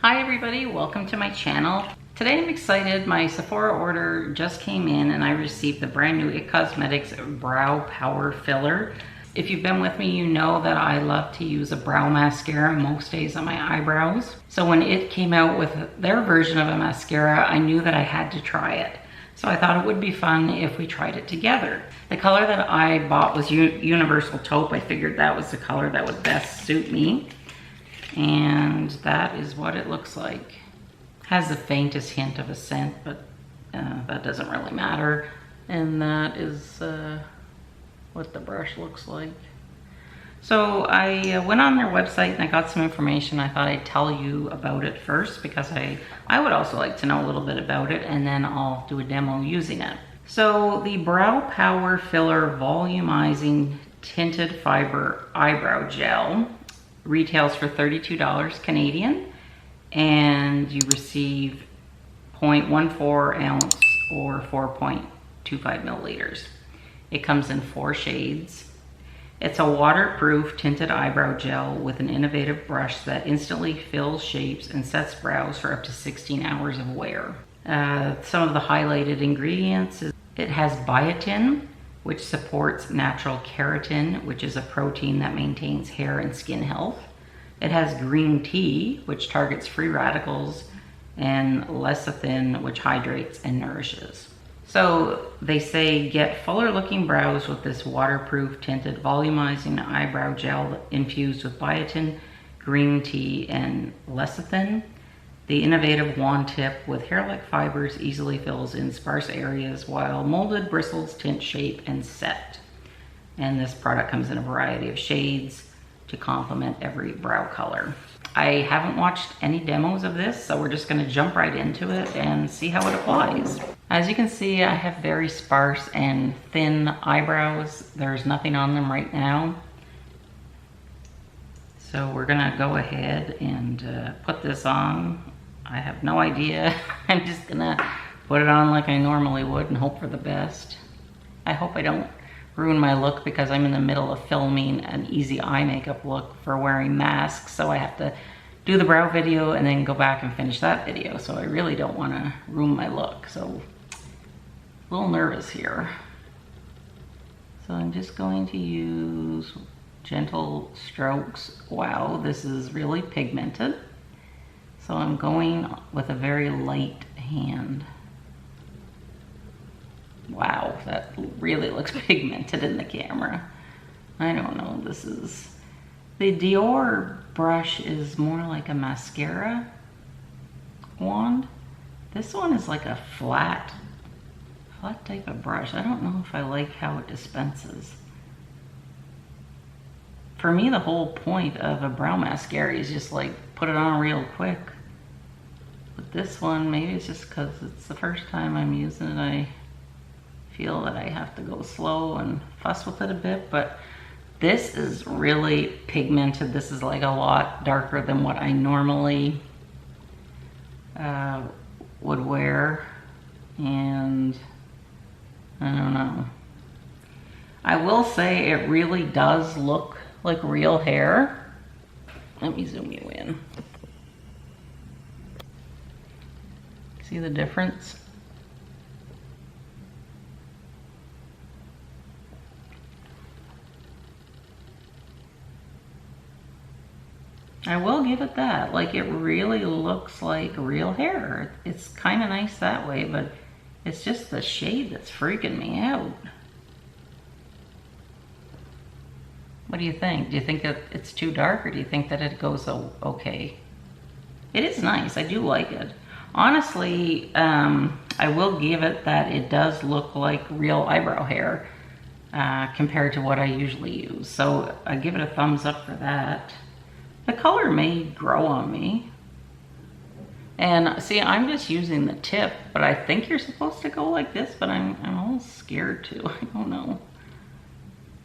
Hi everybody, welcome to my channel. Today I'm excited. My Sephora order just came in and I received the brand new IT Cosmetics Brow Power Filler. If you've been with me, you know that I love to use a brow mascara most days on my eyebrows. So when it came out with their version of a mascara, I knew that I had to try it. So I thought it would be fun if we tried it together. The color that I bought was Universal Taupe. I figured that was the color that would best suit me. And that is what it looks like. Has the faintest hint of a scent, but that doesn't really matter. And that is what the brush looks like. So I went on their website and I got some information. I thought I'd tell you about it first because I would also like to know a little bit about it, and then I'll do a demo using it. So the Brow Power Filler Volumizing Tinted Fiber Eyebrow Gel retails for $32 Canadian, and you receive 0.14 ounce or 4.25 milliliters. It comes in 4 shades. It's a waterproof tinted eyebrow gel with an innovative brush that instantly fills shapes and sets brows for up to 16 hours of wear. Some of the highlighted ingredients is it has biotin, which supports natural keratin, which is a protein that maintains hair and skin health. It has green tea, which targets free radicals, and lecithin, which hydrates and nourishes. So they say get fuller looking brows with this waterproof tinted volumizing eyebrow gel infused with biotin, green tea, and lecithin. The innovative wand tip with hair-like fibers easily fills in sparse areas while molded bristles tint shape and set. And this product comes in a variety of shades to complement every brow color. I haven't watched any demos of this, so we're just gonna jump right into it and see how it applies. As you can see, I have very sparse and thin eyebrows. There's nothing on them right now. So we're gonna go ahead and put this on. I have no idea. I'm just gonna put it on like I normally would and hope for the best. I hope I don't ruin my look because I'm in the middle of filming an easy eye makeup look for wearing masks. So I have to do the brow video and then go back and finish that video. So I really don't wanna ruin my look. So a little nervous here. So I'm just going to use gentle strokes. Wow, this is really pigmented. So I'm going with a very light hand. Wow, that really looks pigmented in the camera. I don't know, this is... The Dior brush is more like a mascara wand. This one is like a flat type of brush. I don't know if I like how it dispenses. For me, the whole point of a brow mascara is just like put it on real quick. But this one, maybe it's just because it's the first time I'm using it, I feel that I have to go slow and fuss with it a bit. But this is really pigmented. This is like a lot darker than what I normally would wear. And I don't know. I will say it really does look like real hair. Let me zoom you in. See the difference? I will give it that. Like, it really looks like real hair. It's kind of nice that way, but it's just the shade that's freaking me out. What do you think? Do you think that it's too dark, or do you think that it goes okay? It is nice. I do like it. Honestly, I will give it that it does look like real eyebrow hair compared to what I usually use. So I give it a thumbs up for that. The color may grow on me. And see, I'm just using the tip, but I think you're supposed to go like this, but I'm almost scared to. I don't know.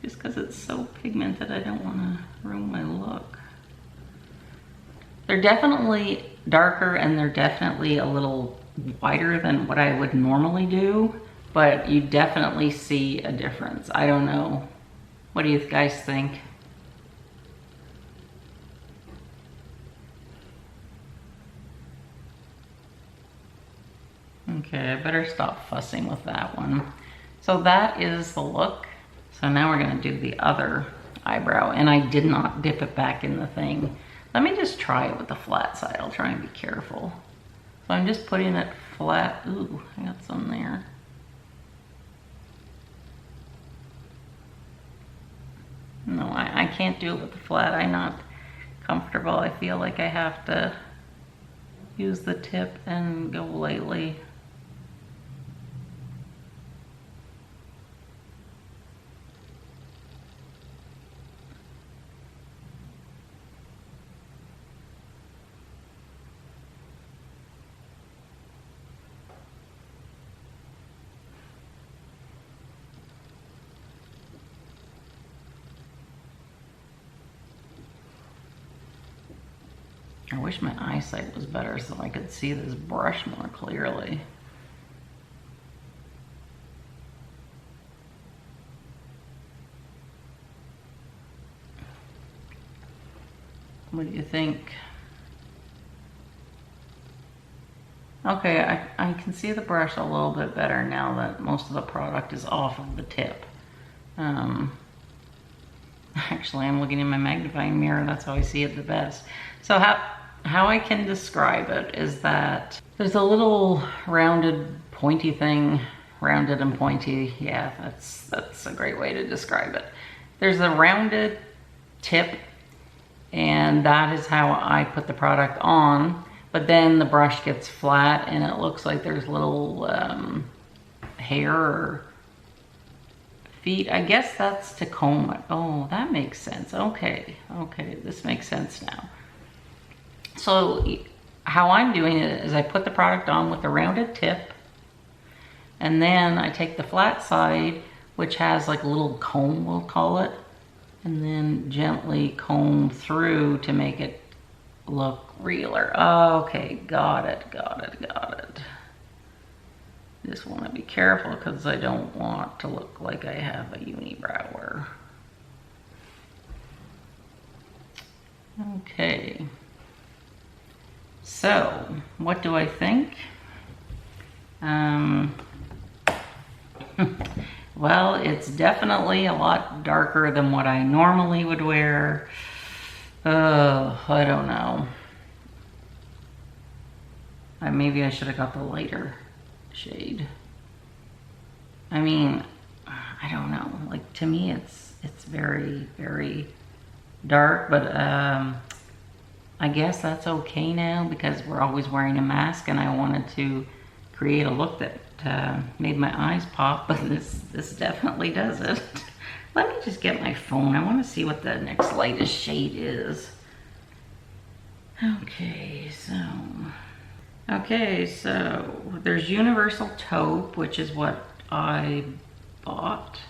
Just because it's so pigmented, I don't want to ruin my look. They're definitely darker and they're definitely a little wider than what I would normally do, but you definitely see a difference. I don't know. What do you guys think? Okay, I better stop fussing with that one. So that is the look. So now we're gonna do the other eyebrow, and I did not dip it back in the thing. Let me just try it with the flat side. I'll try and be careful. So I'm just putting it flat. Ooh, I got some there. No, I can't do it with the flat. I'm not comfortable. I feel like I have to use the tip and go lightly. I wish my eyesight was better so I could see this brush more clearly. What do you think? Okay, I can see the brush a little bit better now that most of the product is off of the tip. Actually, I'm looking in my magnifying mirror. That's how I see it the best. So how I can describe it is that there's a little rounded, pointy thing. Rounded and pointy. Yeah, that's a great way to describe it. There's a rounded tip, and that is how I put the product on. But then the brush gets flat, and it looks like there's little hair or feet. I guess that's to comb it. Oh, that makes sense. Okay, this makes sense now. So how I'm doing it is I put the product on with the rounded tip, and then I take the flat side, which has like a little comb, we'll call it, and then gently comb through to make it look realer. Okay, got it. Just want to be careful because I don't want to look like I have a unibrower. Okay. So, what do I think? Well, it's definitely a lot darker than what I normally would wear. I don't know. Maybe I should have got the lighter shade. I mean, I don't know. Like, to me, it's very, very dark, but I guess that's okay now because we're always wearing a mask, and I wanted to create a look that made my eyes pop, but this definitely does it. Let me just get my phone. I want to see what the next lightest shade is. Okay, so there's Universal Taupe, which is what I bought.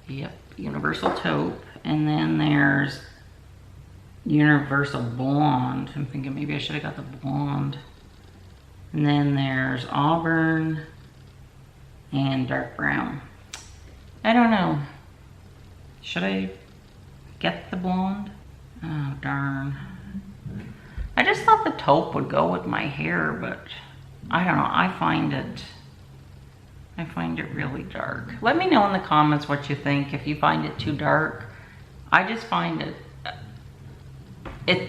Yep, Universal Taupe. And then there's Universal Blonde. I'm thinking maybe I should have got the blonde. And then there's Auburn and dark brown. I don't know. Should I get the blonde? Oh, darn. I just thought the taupe would go with my hair, but I don't know. I find it really dark. Let me know in the comments what you think. If you find it too dark, I just find it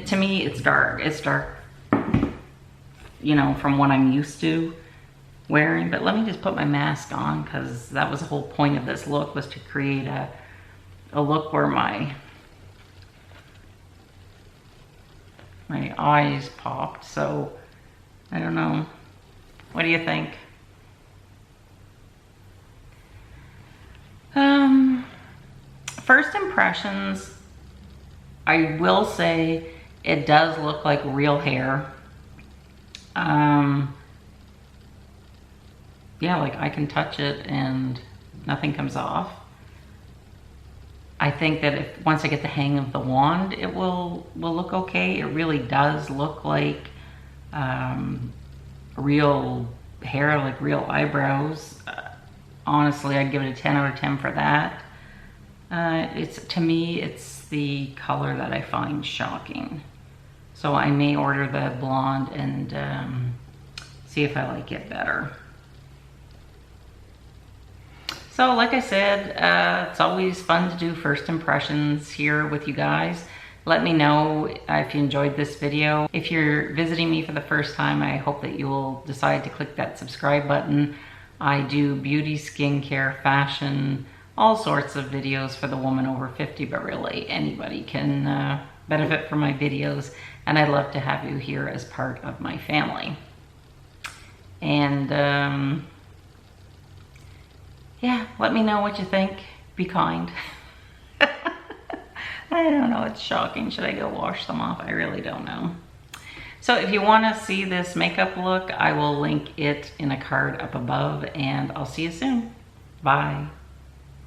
to me, it's dark. It's dark, you know, from what I'm used to wearing. But let me just put my mask on, because that was the whole point of this look, was to create a look where my eyes popped. So I don't know. What do you think? First impressions, I will say it does look like real hair. Yeah, like I can touch it and nothing comes off. I think that once I get the hang of the wand, it will look okay. It really does look like real hair, like real eyebrows. Honestly, I'd give it a 10 out of 10 for that. To me, it's the color that I find shocking. So I may order the blonde and see if I like it better. So like I said, it's always fun to do first impressions here with you guys. Let me know if you enjoyed this video. If you're visiting me for the first time, I hope that you will decide to click that subscribe button. I do beauty, skincare, fashion, all sorts of videos for the woman over 50, but really anybody can benefit from my videos, and I'd love to have you here as part of my family. And yeah, let me know what you think. Be kind. I don't know, it's shocking. Should I go wash them off? I really don't know. So if you want to see this makeup look, I will link it in a card up above, and I'll see you soon. Bye.